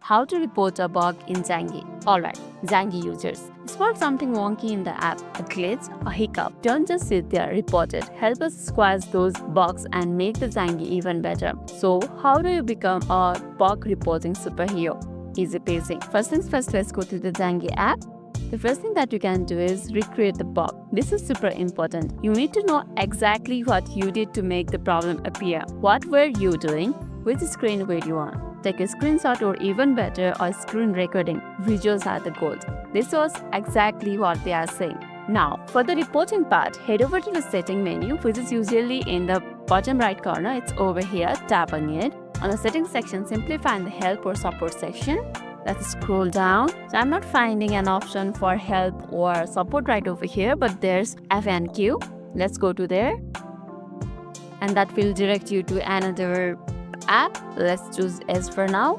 How to report a bug in Zangi. Alright, Zangi users. Spot something wonky in the app, a glitch, a hiccup. Don't just sit there, report it. Help us squash those bugs and make the Zangi even better. So, how do you become a bug reporting superhero? Easy peasy. First things first, let's go to the Zangi app. The first thing that you can do is recreate the bug. This is super important. You need to know exactly what you did to make the problem appear. What were you doing? Which screen were you on? Take a screenshot or even better, a screen recording. Visuals are the gold. This was exactly what they are saying. Now, for the reporting part, head over to the setting menu, which is usually in the bottom right corner. It's over here. Tap on it. On the settings section, simply find the help or support section. Let's scroll down. So I'm not finding an option for help or support right over here, but there's FNQ. Let's go to there. And that will direct you to another app. Let's choose S for now.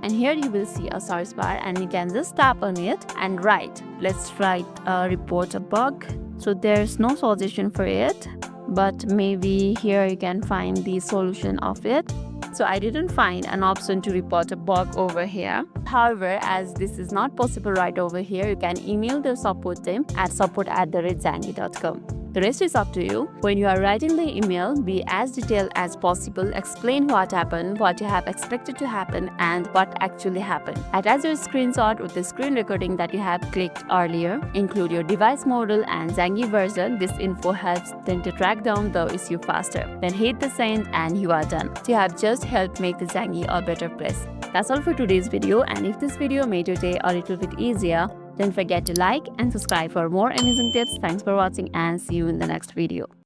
And here you will see a search bar and you can just tap on it and write. Let's write report a bug. So there's no suggestion for it, but maybe here you can find the solution of it. So I didn't find an option to report a bug over here. However, as this is not possible right over here, you can email the support team at support@zangi.com. The rest is up to you. When you are writing the email, be as detailed as possible. Explain what happened, what you have expected to happen, and what actually happened. Attach your screenshot with the screen recording that you have clicked earlier. Include your device model and Zangi version. This info helps them to track down the issue faster. Then hit the send and you are done. So you have just helped make the Zangi a better place. That's all for today's video, and if this video made your day a little bit easier, don't forget to like and subscribe for more amazing tips. Thanks for watching and see you in the next video.